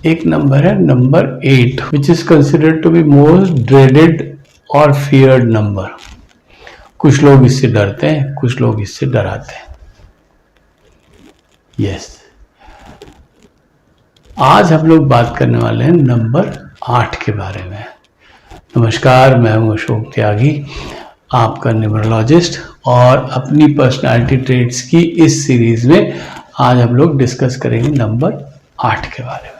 एक नंबर है number 8 which is considered to be most dreaded और फियर्ड नंबर। कुछ लोग इससे डरते हैं, कुछ लोग इससे डराते हैं। यस, आज हम लोग बात करने वाले हैं नंबर 8 के बारे में। नमस्कार, मैं हूं अशोक त्यागी, आपका न्यूमरोलॉजिस्ट, और अपनी पर्सनालिटी ट्रेट्स की इस सीरीज में आज हम लोग डिस्कस करेंगे नंबर 8 के बारे में।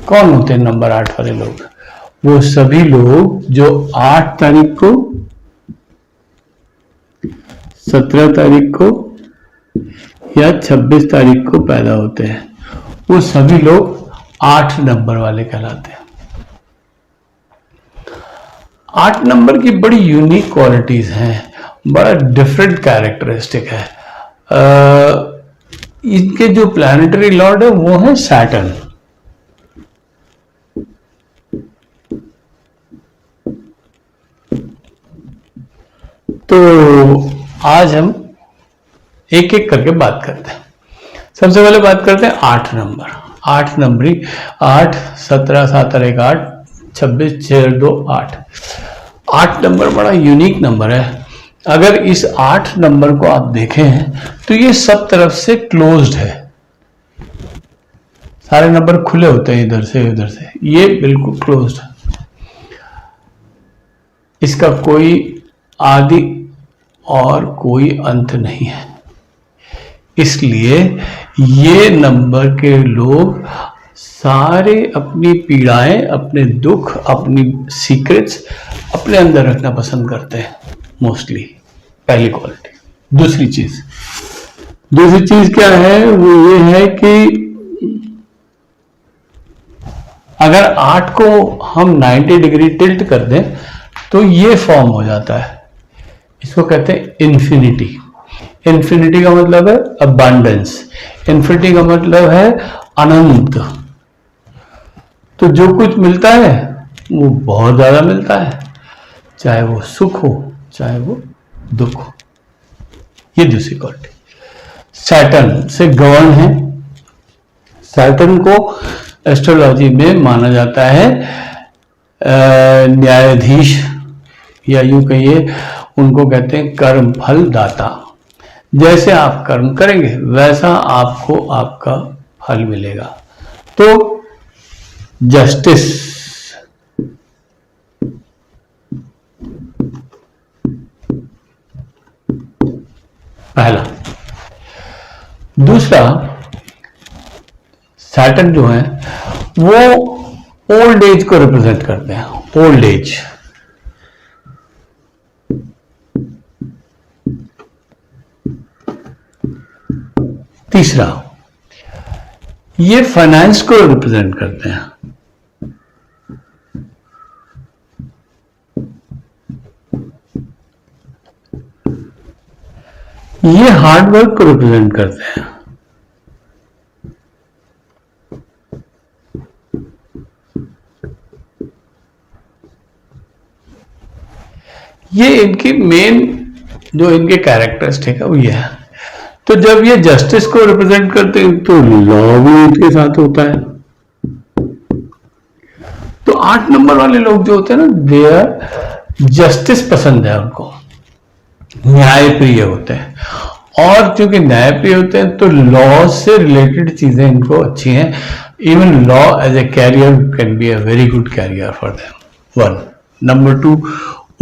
कौन होते हैं नंबर 8 वाले लोग? वो सभी लोग जो 8 तारीख को, 17 तारीख को या 26 तारीख को पैदा होते हैं, वो सभी लोग 8 नंबर वाले कहलाते हैं। 8 नंबर की बड़ी यूनिक क्वालिटीज हैं, बड़ा डिफरेंट कैरेक्टरिस्टिक है। इनके जो प्लैनेटरी लॉर्ड है वो है सैटर्न। तो आज हम एक एक करके बात करते हैं। सबसे पहले बात करते हैं 8 नंबर। 8 नंबरी, 8, 17, 7 और 1 8, 26, 6 2 8। 8 नंबर बड़ा यूनिक नंबर है। अगर इस 8 नंबर को आप देखें तो ये सब तरफ से क्लोज्ड है। सारे नंबर खुले होते हैं इधर से उधर से, ये बिल्कुल क्लोज्ड है। इसका कोई आदि और कोई अंत नहीं है। इसलिए ये नंबर के लोग सारे अपनी पीड़ाएं, अपने दुख, अपनी सीक्रेट्स अपने अंदर रखना पसंद करते हैं मोस्टली। पहली क्वालिटी। दूसरी चीज क्या है? वो ये है कि अगर 8 को हम 90 डिग्री टिल्ट कर दें तो ये फॉर्म हो जाता है। इसको कहते हैं इन्फिनिटी। इन्फिनिटी का मतलब है अबंडेंस, इन्फिनिटी का मतलब है अनंत। तो जो कुछ मिलता है वो बहुत ज्यादा मिलता है, चाहे वो सुख हो चाहे वो दुख हो। ये दूसरी क्वालिटी। सैटर्न से गवर्न है। सैटर्न को एस्ट्रोलॉजी में माना जाता है न्यायाधीश, या यूं कहिए उनको कहते हैं कर्म फल दाता। जैसे आप कर्म करेंगे वैसा आपको आपका फल मिलेगा। तो जस्टिस, पहला। दूसरा, सैटर्न जो है वो ओल्ड एज को रिप्रेजेंट करते हैं। Old age. तीसरा, ये फाइनेंस को रिप्रेजेंट करते हैं। ये हार्ड वर्क को रिप्रेजेंट करते हैं। ये इनकी मेन जो इनके कैरेक्टरिस्टिक है वो ये है। तो जब ये जस्टिस को रिप्रेजेंट करते हैं तो लॉ भी इनके साथ होता है। तो 8 नंबर वाले लोग जो होते हैं ना, दे आर जस्टिस पसंद है उनको, न्यायप्रिय होते हैं। और क्योंकि न्यायप्रिय होते हैं तो लॉ से रिलेटेड चीजें इनको अच्छी हैं। Even law as a career can be a very good career for them. 1 number 2,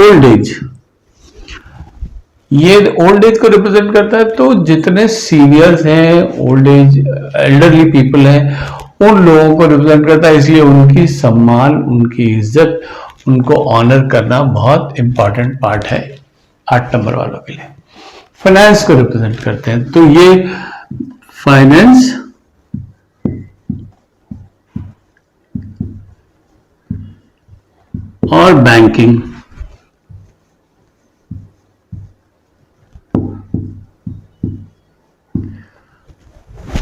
old age. ये ओल्ड एज को रिप्रेजेंट करता है। तो जितने सीनियर्स हैं, ओल्ड एज एल्डरली पीपल हैं, उन लोगों को रिप्रेजेंट करता है। इसलिए उनकी सम्मान, उनकी इज्जत, उनको ऑनर करना बहुत इंपॉर्टेंट पार्ट है 8 नंबर वालों के लिए। फाइनेंस को रिप्रेजेंट करते हैं। तो ये फाइनेंस और banking.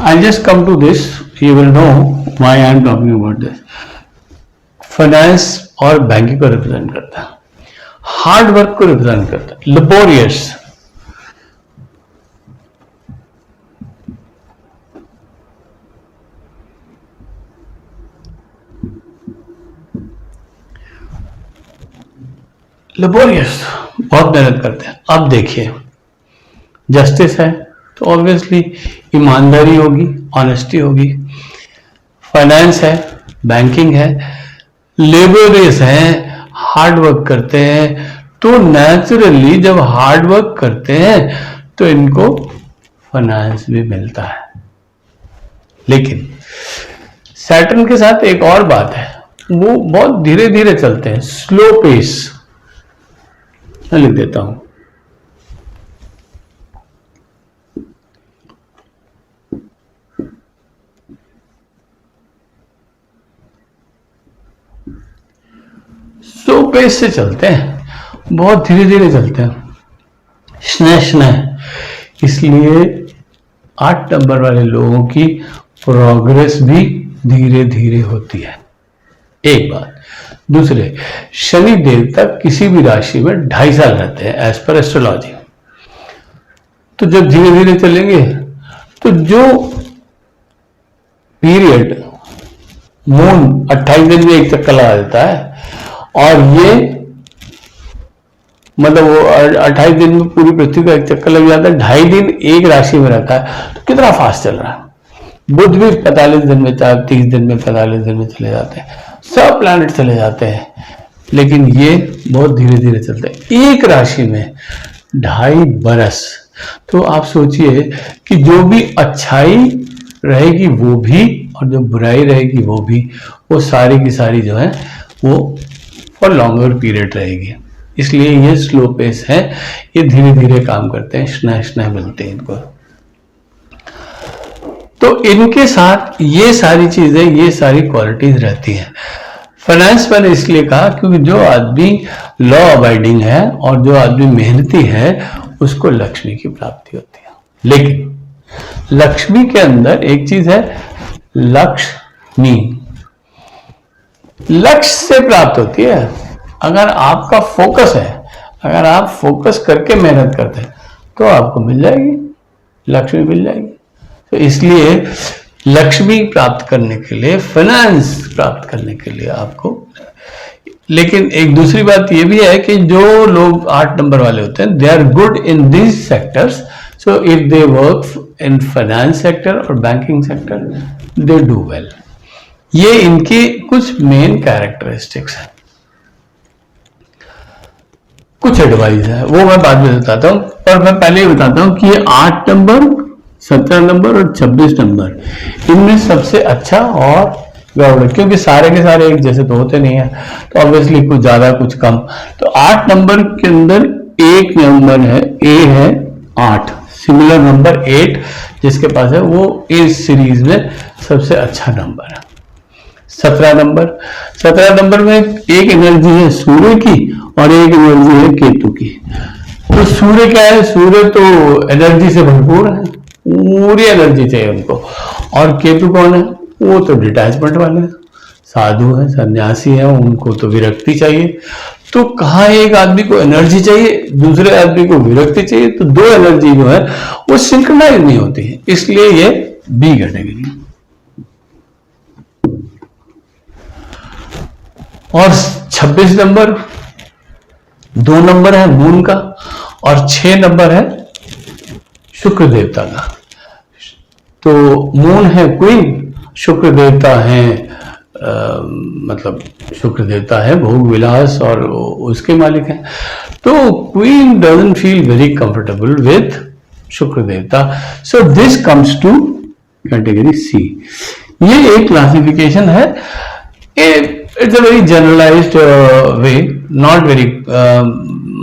I'll just come to this, you will know why I am talking about this. Finance और बैंकिंग को रिप्रेजेंट करता है। हार्ड वर्क को रिप्रेजेंट करता है, लेबोरियस। लेबोरियस, बहुत मेहनत करते हैं। अब देखिए, जस्टिस है तो ऑब्वियसली ईमानदारी होगी, ऑनेस्टी होगी। फाइनेंस है, बैंकिंग है, लेबोरियस है, हार्ड वर्क करते हैं, तो नेचुरली जब हार्ड वर्क करते हैं तो इनको फाइनेंस भी मिलता है। लेकिन सैटर्न के साथ एक और बात है, वो बहुत धीरे धीरे चलते हैं, स्लो पेस। मैं लिख देता हूं, स्लो पेस से चलते हैं, बहुत धीरे धीरे चलते हैं, स्नेह स्नेह। इसलिए 8 नंबर वाले लोगों की प्रोग्रेस भी धीरे धीरे होती है, एक बात। दूसरे, शनि देवता किसी भी राशि में 2.5 साल रहते हैं एज पर एस्ट्रोलॉजी। तो जब धीरे धीरे चलेंगे तो जो पीरियड मून 28 दिन में एक चक्कर लगा देता है, और ये मतलब वो 28 दिन में पूरी पृथ्वी का एक चक्कर लग जाता है, 2.5 दिन एक राशि में रहता है, तो कितना फास्ट चल रहा है। बुध भी 45 दिन में, 30 दिन में, 45 दिन में चले जाते हैं, सब प्लैनेट चले जाते हैं, लेकिन ये बहुत धीरे धीरे चलते हैं। एक राशि में 2.5 बरस, तो आप सोचिए कि जो भी अच्छाई रहेगी वो भी, और जो बुराई रहेगी वो भी, वो सारी की सारी जो है वो फॉर लॉन्गर पीरियड रहेगी। इसलिए ये स्लो पेस है, ये धीरे धीरे काम करते हैं, स्नेह स्नेह मिलते हैं इनको। तो इनके साथ ये सारी चीजें, ये सारी क्वालिटीज रहती हैं। फाइनेंस मैंने इसलिए कहा क्योंकि जो आदमी लॉ अबाइडिंग है और जो आदमी मेहनती है उसको लक्ष्मी की प्राप्ति होती है। लेकिन लक्ष्मी के अंदर एक चीज है, लक्ष्मी लक्ष्य से प्राप्त होती है। अगर आपका फोकस है, अगर आप फोकस करके मेहनत करते हैं तो आपको मिल जाएगी, लक्ष्मी मिल जाएगी। तो इसलिए लक्ष्मी प्राप्त करने के लिए, फाइनेंस प्राप्त करने के लिए आपको, लेकिन एक दूसरी बात यह भी है कि जो लोग 8 नंबर वाले होते हैं, they are good in these sectors, so if they work in finance sector और banking sector, they do well. ये इनके कुछ मेन कैरेक्टरिस्टिक्स हैं। कुछ एडवाइस है वो मैं बाद में बताता हूं, पर मैं पहले ही बताता हूं कि ये 8 नंबर, 17 नंबर और 26 नंबर, इनमें सबसे अच्छा और गड़बड़, क्योंकि सारे के सारे एक जैसे तो होते नहीं है, तो ऑब्वियसली कुछ ज्यादा कुछ कम। तो 8 नंबर के अंदर एक नंबर है, ए है 8, सिमिलर नंबर 8 जिसके पास है, वो इस सीरीज में सबसे अच्छा नंबर है। 17 नंबर में एक एनर्जी है सूर्य की और एक एनर्जी है केतु की। तो सूर्य क्या है, सूर्य तो एनर्जी से भरपूर है, पूरी एनर्जी चाहिए उनको। और केतु कौन है, वो तो डिटैचमेंट वाले हैं, साधु है, सन्यासी है, उनको तो विरक्ति चाहिए। तो कहाँ एक आदमी को एनर्जी चाहिए, दूसरे आदमी को विरक्ति चाहिए, तो दो एनर्जी जो है वो सिंक्रोनाइज नहीं होती है, इसलिए ये बी कैटेगरी। और 26 नंबर 2 नंबर है मून का और 6 नंबर है शुक्र देवता का। तो मून है क्वीन, शुक्र देवता है मतलब शुक्र देवता है भोग विलास और उसके मालिक हैं। तो queen doesn't feel very comfortable with Shukra देवता, so this comes to category C. ये एक क्लासिफिकेशन है, it's a very generalised way, not very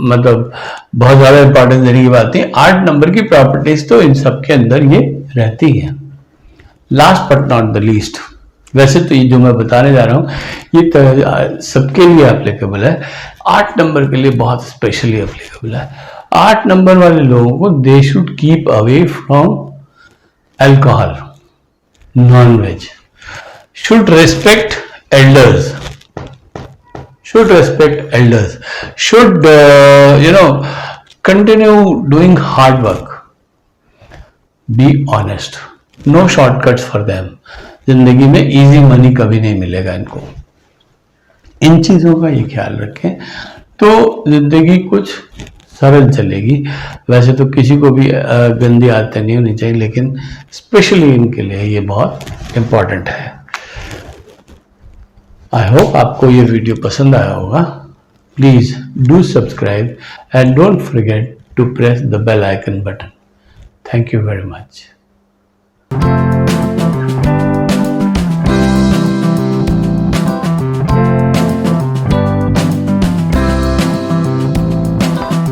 मतलब बहुत ज्यादा इंपॉर्टेंस देने की बात नहीं। 8 नंबर की प्रॉपर्टीज तो इन सब के अंदर ये रहती है। Last but not the least, वैसे तो ये जो मैं बताने जा रहा हूं ये तो सबके लिए एप्लीकेबल है, 8 नंबर के लिए बहुत स्पेशली एप्लीकेबल है। 8 नंबर वाले लोगों को दे should keep away from alcohol, non veg, should respect elders, should respect elders, should continue doing hard work, be honest, no shortcuts for them। जिंदगी में इजी मनी कभी नहीं मिलेगा इनको, इन चीजों का ये ख्याल रखें। तो जिंदगी कुछ सरल चलेगी। वैसे तो किसी को भी गंदी आदतें नहीं होनी चाहिए, लेकिन स्पेशली इनके लिए ये बहुत इम्पोर्टेंट है। आई होप आपको ये वीडियो पसंद आया होगा। Please do subscribe and don't forget to press the bell icon button. Thank you very much.